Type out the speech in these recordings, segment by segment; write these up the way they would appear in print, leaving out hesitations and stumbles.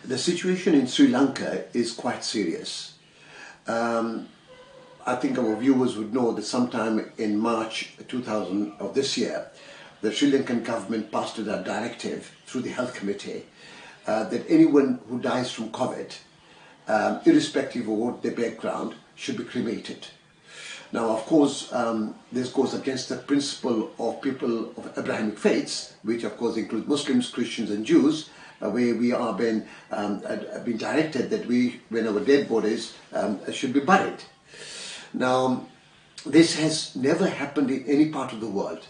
The situation in Sri Lanka is quite serious. I think our viewers would know that sometime in March 2000 of this year, the Sri Lankan government passed a directive through the Health Committee that anyone who dies from COVID, irrespective of what their background, should be cremated. Now, of course, this goes against the principle of people of Abrahamic faiths, which of course include Muslims, Christians and Jews, where we are being directed that when our dead bodies should be buried. Now, this has never happened in any part of the world.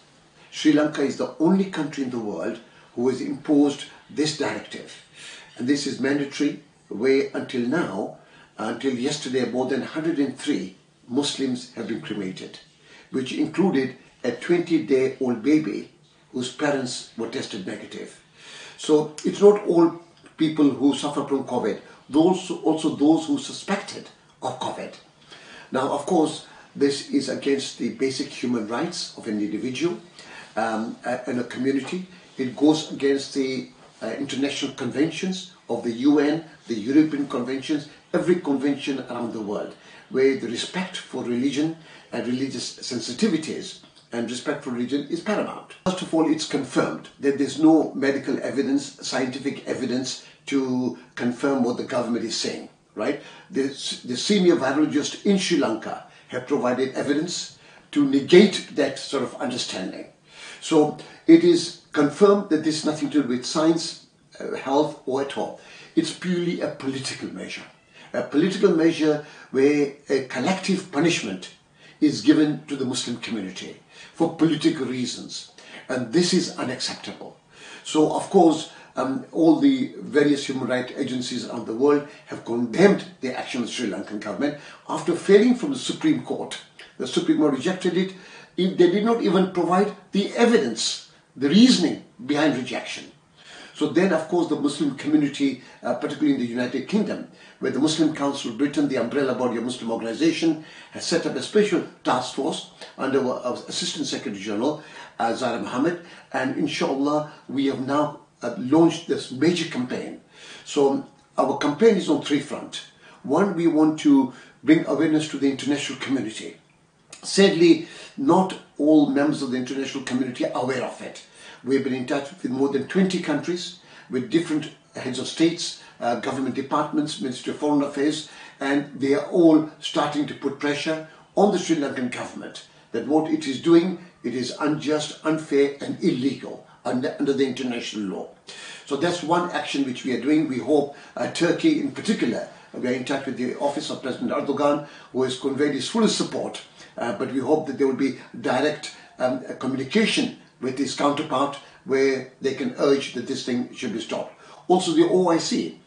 Sri Lanka is the only country in the world who has imposed this directive. And this is mandatory, where until now, until yesterday, more than 103 Muslims have been cremated, which included a 20-day-old baby whose parents were tested negative. So it's not all people who suffer from COVID, also those who suspected of COVID. Now, of course, this is against the basic human rights of an individual and a community. It goes against the international conventions of the UN, the European conventions, every convention around the world, where the respect for religion and religious sensitivities and respect for religion is paramount. First of all, it's confirmed that there's no medical evidence, scientific evidence to confirm what the government is saying, right? The senior virologists in Sri Lanka have provided evidence to negate that sort of understanding. So it is confirmed that this is nothing to do with science, health or at all. It's purely a political measure. A political measure where a collective punishment is given to the Muslim community for political reasons. And this is unacceptable. So, of course, all the various human rights agencies around the world have condemned the action of the Sri Lankan government after failing from the Supreme Court. The Supreme Court rejected it. They did not even provide the evidence, the reasoning behind rejection. So then, of course, the Muslim community, particularly in the United Kingdom, where the Muslim Council of Britain, the umbrella body of Muslim organization, has set up a special task force under our Assistant Secretary General, Zahra Mohammed, and inshallah, we have now launched this major campaign. So our campaign is on three fronts. One, we want to bring awareness to the international community. Sadly, not all members of the international community are aware of it. We've been in touch with more than 20 countries, with different heads of states, government departments, Ministry of Foreign Affairs, and they are all starting to put pressure on the Sri Lankan government that what it is doing, it is unjust, unfair and illegal under the international law. So that's one action which we are doing. We hope Turkey in particular, we are in touch with the office of President Erdogan, who has conveyed his full support, but we hope that there will be direct communication with his counterpart where they can urge that this thing should be stopped. Also the OIC,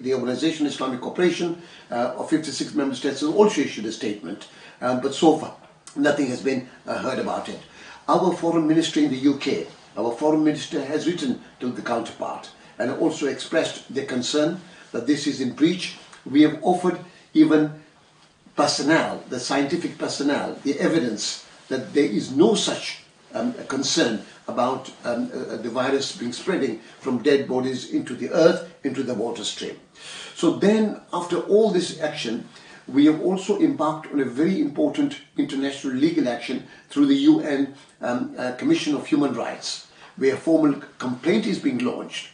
the Organization of Islamic Cooperation of 56 member states, has also issued a statement, but so far nothing has been heard about it. Our foreign ministry in the UK, our foreign minister has written to the counterpart and also expressed their concern that this is in breach. We have offered even personnel, the scientific personnel, the evidence that there is no such concern about the virus being spreading from dead bodies into the earth, into the water stream. So then, after all this action, we have also embarked on a very important international legal action through the UN Commission of Human Rights, where a formal complaint is being launched.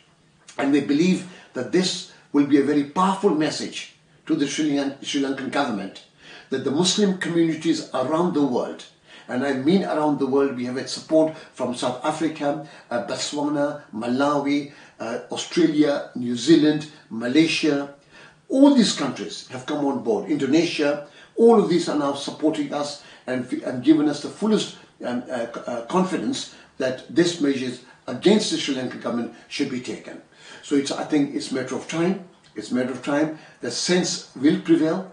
And we believe that this will be a very powerful message to the Sri Lankan government that the Muslim communities around the world, and I mean around the world, we have had support from South Africa, Botswana, Malawi, Australia, New Zealand, Malaysia. All these countries have come on board. Indonesia, all of these are now supporting us and given us the fullest confidence that this measures against the Sri Lankan government should be taken. So I think it's a matter of time. It's a matter of time. The sense will prevail.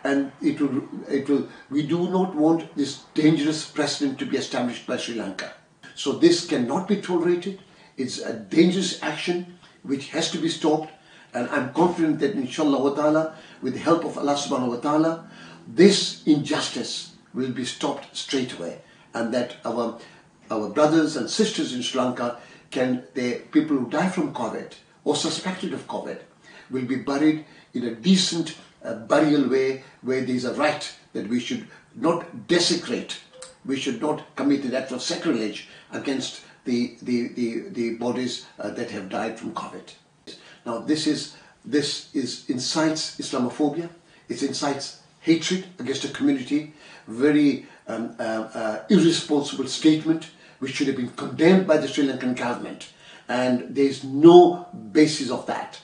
And we do not want this dangerous precedent to be established by Sri Lanka. So this cannot be tolerated. It's a dangerous action which has to be stopped. And I'm confident that inshallah wa ta'ala, with the help of Allah subhanahu wa ta'ala, this injustice will be stopped straight away. And that our brothers and sisters in Sri Lanka the people who die from COVID or suspected of COVID will be buried in a decent burial way, where there is a right that we should not desecrate, we should not commit an act of sacrilege against the bodies that have died from COVID. Now this incites Islamophobia, it incites hatred against a community, very irresponsible statement which should have been condemned by the Sri Lankan government, and there is no basis of that.